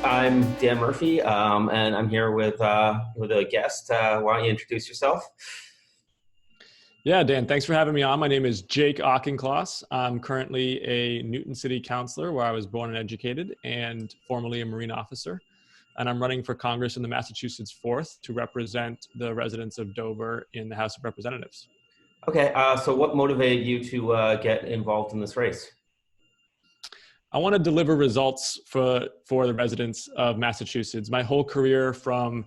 I'm Dan Murphy, and I'm here with a guest. Why don't you introduce yourself? Yeah, Dan, thanks for having me on. My name is Jake Auchincloss. I'm currently a Newton City councilor where I was born and educated and formerly a Marine officer. And I'm running for Congress in the Massachusetts 4th to represent the residents of Dover in the House of Representatives. Okay, so what motivated you to get involved in this race? I want to deliver results for the residents of Massachusetts. My whole career from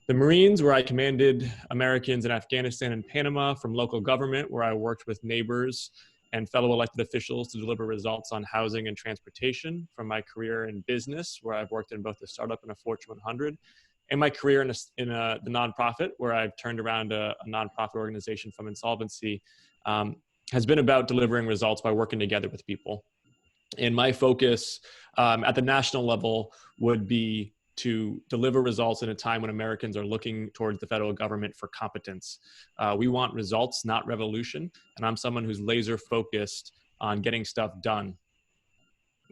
the Marines, where I commanded Americans in Afghanistan and Panama, from local government, where I worked with neighbors and fellow elected officials to deliver results on housing and transportation, from my career in business, where I've worked in both a startup and a Fortune 100, and my career the nonprofit, where I've turned around a nonprofit organization from insolvency, has been about delivering results by working together with people. And my focus at the national level would be to deliver results in a time when Americans are looking towards the federal government for competence. We want results, not revolution. And I'm someone who's laser focused on getting stuff done.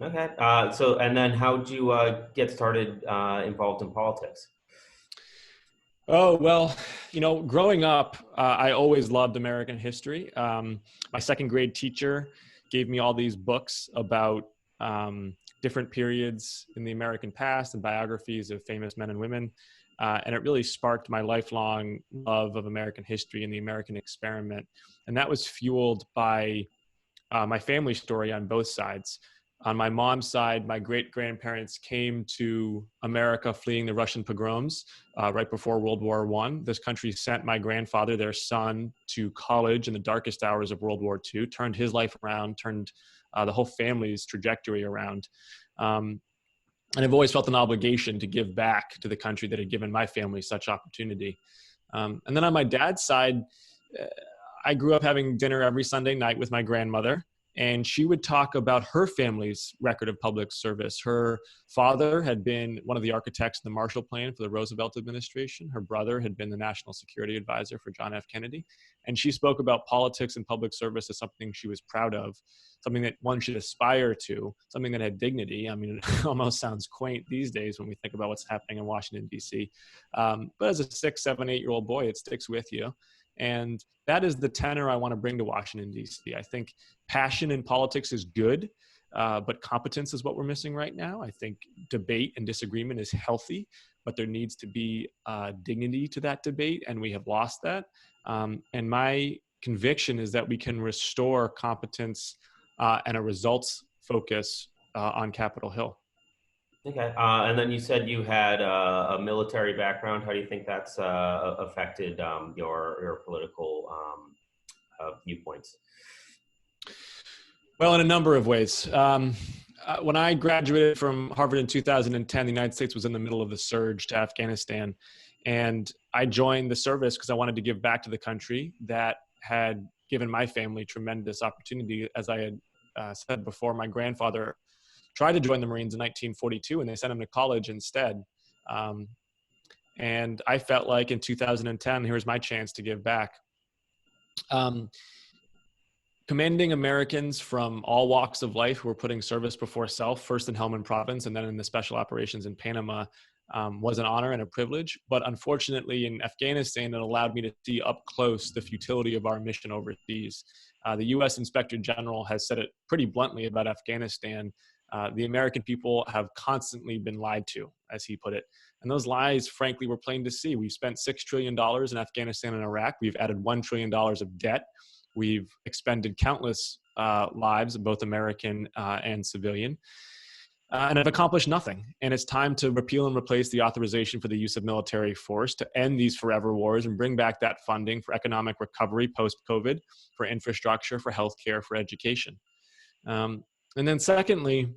Okay, and then how'd you get started involved in politics? Oh, well, growing up, I always loved American history. My second grade teacher gave me all these books about different periods in the American past and biographies of famous men and women. And it really sparked my lifelong love of American history and the American experiment. And that was fueled by my family story on both sides. On my mom's side, my great-grandparents came to America fleeing the Russian pogroms right before World War I. This country sent my grandfather, their son, to college in the darkest hours of World War II, turned his life around, turned the whole family's trajectory around. And I've always felt an obligation to give back to the country that had given my family such opportunity. And then on my dad's side, I grew up having dinner every Sunday night with my grandmother. And she would talk about her family's record of public service. Her father had been one of the architects of the Marshall Plan for the Roosevelt administration. Her brother had been the national security advisor for John F. Kennedy. And she spoke about politics and public service as something she was proud of, something that one should aspire to, something that had dignity. I mean, it almost sounds quaint these days when we think about what's happening in Washington, D.C. But as a 6, 7, 8-year-old boy, it sticks with you. And that is the tenor I want to bring to Washington, D.C. I think passion in politics is good, but competence is what we're missing right now. I think debate and disagreement is healthy, but there needs to be dignity to that debate, and we have lost that. And my conviction is that we can restore competence and a results focus on Capitol Hill. Okay, and then you said you had a military background. How do you think that's affected your political viewpoints? Well, in a number of ways. When I graduated from Harvard in 2010, the United States was in the middle of the surge to Afghanistan. And I joined the service because I wanted to give back to the country that had given my family tremendous opportunity. As I had said before, my grandfather tried to join the Marines in 1942, and they sent him to college instead. And I felt like in 2010, here's my chance to give back. Commanding Americans from all walks of life who were putting service before self, first in Helmand Province and then in the special operations in Panama, was an honor and a privilege. But unfortunately, in Afghanistan, it allowed me to see up close the futility of our mission overseas. The U.S. Inspector General has said it pretty bluntly about Afghanistan. The American people have constantly been lied to, as he put it. And those lies, frankly, were plain to see. We've spent $6 trillion in Afghanistan and Iraq. We've added $1 trillion of debt. We've expended countless lives, both American and civilian, and have accomplished nothing. And it's time to repeal and replace the authorization for the use of military force to end these forever wars and bring back that funding for economic recovery post-COVID, for infrastructure, for healthcare, for education. And then secondly,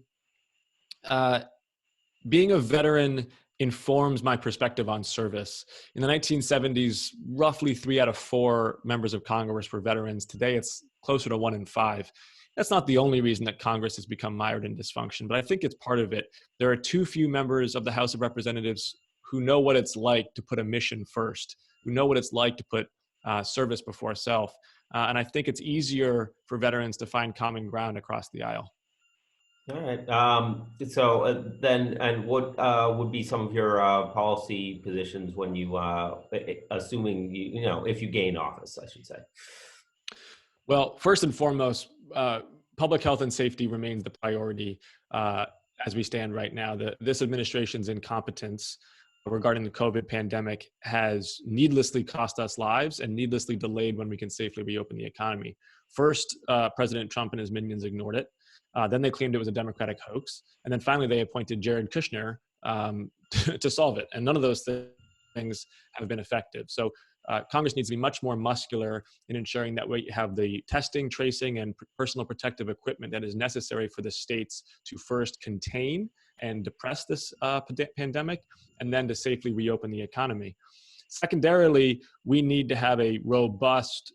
being a veteran informs my perspective on service. In the 1970s, roughly 3 out of 4 members of Congress were veterans. Today, it's closer to 1 in 5. That's not the only reason that Congress has become mired in dysfunction, but I think it's part of it. There are too few members of the House of Representatives who know what it's like to put a mission first, who know what it's like to put service before self. And I think it's easier for veterans to find common ground across the aisle. All right. So then, and what would be some of your policy positions when you, assuming if you gain office, I should say. Well, first and foremost, public health and safety remains the priority uh, as we stand right now. This administration's incompetence regarding the COVID pandemic has needlessly cost us lives and needlessly delayed when we can safely reopen the economy. First, President Trump and his minions ignored it. Then they claimed it was a Democratic hoax. And then finally, they appointed Jared Kushner to solve it. And none of those things have been effective. So Congress needs to be much more muscular in ensuring that we have the testing, tracing, and personal protective equipment that is necessary for the states to first contain and depress this pandemic, and then to safely reopen the economy. Secondarily, we need to have a robust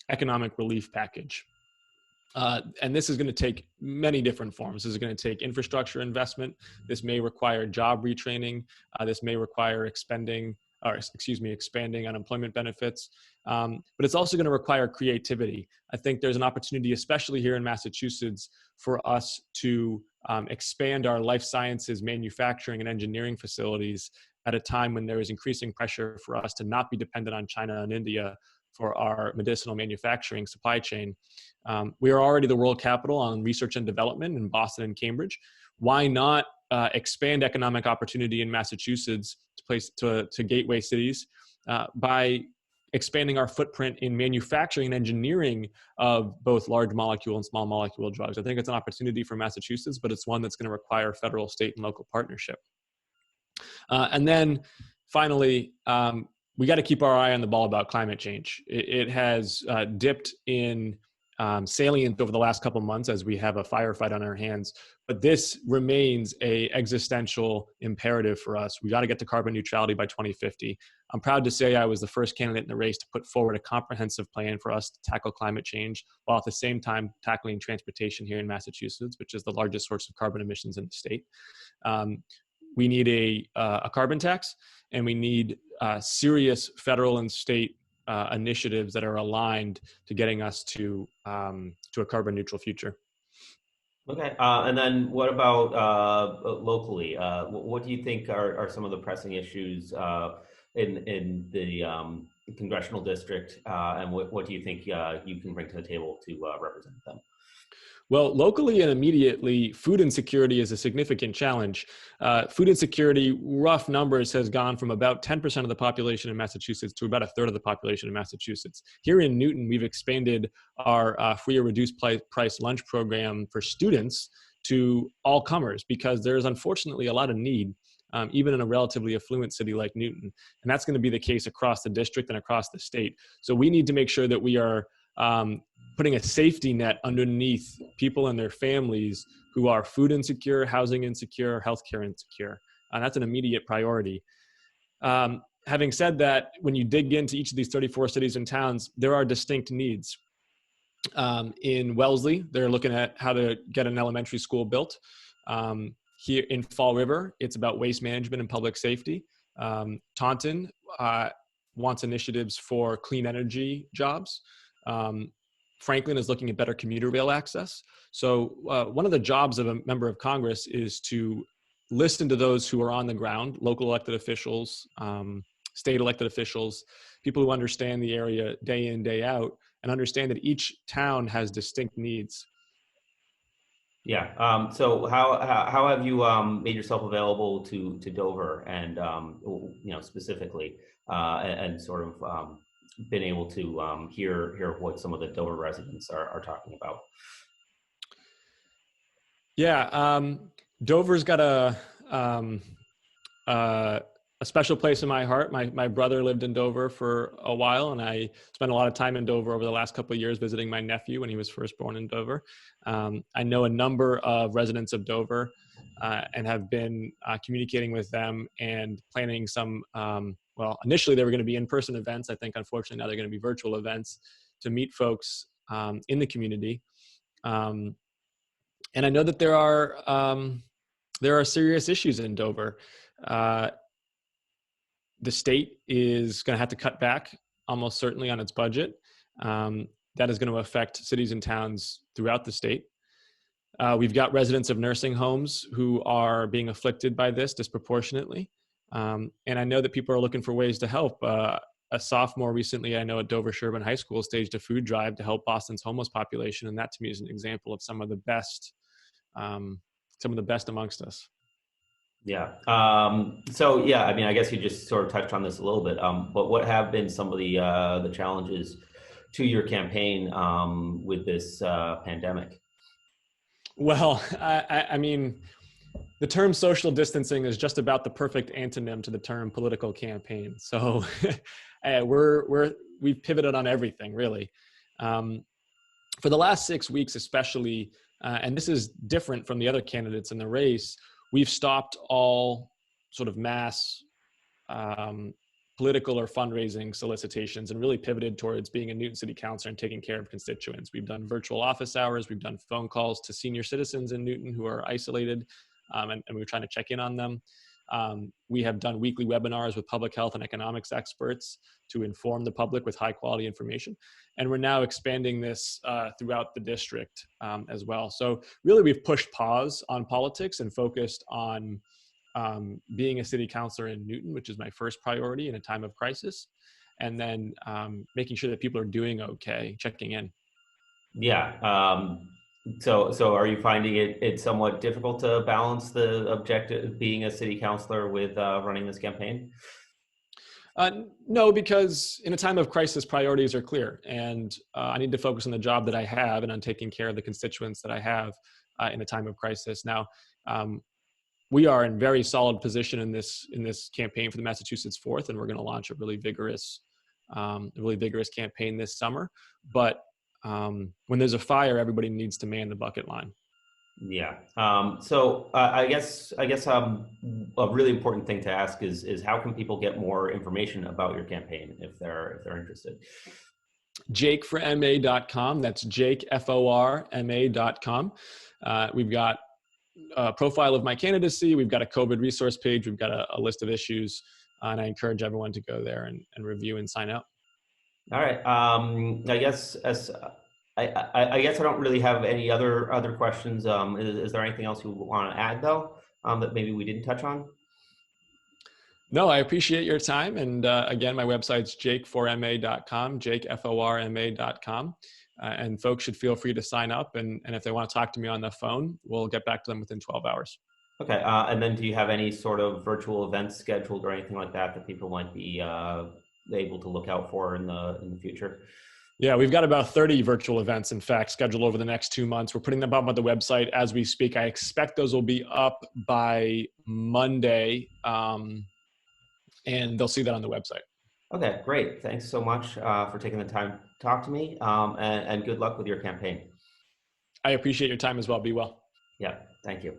economic relief package. And this is going to take many different forms. This is going to take infrastructure investment. This may require job retraining. This may require expanding unemployment benefits. But it's also going to require creativity. I think there's an opportunity, especially here in Massachusetts, for us to expand our life sciences manufacturing and engineering facilities at a time when there is increasing pressure for us to not be dependent on China and India for our medicinal manufacturing supply chain. We are already the world capital on research and development in Boston and Cambridge. Why not expand economic opportunity in Massachusetts to gateway cities by expanding our footprint in manufacturing and engineering of both large molecule and small molecule drugs? I think it's an opportunity for Massachusetts, but it's one that's going to require federal, state, and local partnership. And then finally, we got to keep our eye on the ball about climate change. It has dipped in salient over the last couple of months as we have a firefight on our hands, but this remains a existential imperative for us. We got to get to carbon neutrality by 2050. I'm proud to say I was the first candidate in the race to put forward a comprehensive plan for us to tackle climate change, while at the same time tackling transportation here in Massachusetts, which is the largest source of carbon emissions in the state. We need a carbon tax, and we need serious federal and state initiatives that are aligned to getting us to a carbon neutral future. Okay. And then what about locally? What do you think are some of the pressing issues in the congressional district, and what do you think you can bring to the table to represent them? Well, locally and immediately, food insecurity is a significant challenge. Food insecurity, rough numbers, has gone from about 10% of the population in Massachusetts to about a third of the population in Massachusetts. Here in Newton, we've expanded our free or reduced price lunch program for students to all comers because there's unfortunately a lot of need, even in a relatively affluent city like Newton. And that's going to be the case across the district and across the state. So we need to make sure that we are putting a safety net underneath people and their families who are food insecure, housing insecure, healthcare insecure. And that's an immediate priority. Having said that, when you dig into each of these 34 cities and towns, there are distinct needs. In Wellesley, they're looking at how to get an elementary school built. Here in Fall River, it's about waste management and public safety. Taunton wants initiatives for clean energy jobs. Franklin is looking at better commuter rail access. So one of the jobs of a member of Congress is to listen to those who are on the ground, local elected officials, state elected officials, people who understand the area day in, day out, and understand that each town has distinct needs. Yeah. So how have you made yourself available to Dover and specifically and sort of been able to hear what some of the Dover residents are talking about? Yeah, Dover's got a special place in my heart. My brother lived in Dover for a while, and I spent a lot of time in Dover over the last couple of years visiting my nephew when he was first born in Dover. I know a number of residents of Dover and have been communicating with them and planning some, initially they were going to be in-person events. I think, unfortunately, now they're going to be virtual events to meet folks in the community. And I know that there are serious issues in Dover. The state is going to have to cut back almost certainly on its budget. That is going to affect cities and towns throughout the state. We've got residents of nursing homes who are being afflicted by this disproportionately. And I know that people are looking for ways to help. A sophomore recently, I know at Dover Sherburne High School, staged a food drive to help Boston's homeless population. And that to me is an example of some of the best amongst us. Yeah. So yeah, I mean, I guess you just sort of touched on this a little bit. But what have been some of the challenges to your campaign with this pandemic? Well, I mean, the term social distancing is just about the perfect antonym to the term political campaign. So we've pivoted on everything, really. For the last 6 weeks, especially, and this is different from the other candidates in the race, we've stopped all sort of mass political or fundraising solicitations and really pivoted towards being a Newton City Councilor and taking care of constituents. We've done virtual office hours. We've done phone calls to senior citizens in Newton who are isolated, and we're trying to check in on them. We have done weekly webinars with public health and economics experts to inform the public with high quality information. And we're now expanding this throughout the district as well. So really we've pushed pause on politics and focused on being a city councilor in Newton, which is my first priority in a time of crisis. And then making sure that people are doing okay, checking in. Yeah. So are you finding it somewhat difficult to balance the objective of being a city councilor with running this campaign? No, because in a time of crisis, priorities are clear, and I need to focus on the job that I have and on taking care of the constituents that I have in a time of crisis. Now, we are in very solid position in this campaign for the Massachusetts 4th, and we're going to launch a really vigorous campaign this summer. But when there's a fire, everybody needs to man the bucket line. Yeah. So I guess a really important thing to ask is how can people get more information about your campaign if they're interested? JakeForMA.com. That's Jake FORMA.com. We've got a profile of my candidacy. We've got a COVID resource page. We've got a list of issues, and I encourage everyone to go there and review and sign up. All right. I guess I guess I don't really have any other questions. Is there anything else you want to add though that maybe we didn't touch on? No, I appreciate your time. And again, my website's JakeForMA.com, JakeFORMA.com. And folks should feel free to sign up. And if they want to talk to me on the phone, we'll get back to them within 12 hours. Okay. And then do you have any sort of virtual events scheduled or anything like that people might be able to look out for in the future? Yeah, we've got about 30 virtual events, in fact, scheduled over the next 2 months. We're putting them up on the website as we speak. I expect those will be up by Monday, and they'll see that on the website. Okay, great. Thanks so much for taking the time to talk to me, and good luck with your campaign. I appreciate your time as well. Be well. Yeah, thank you.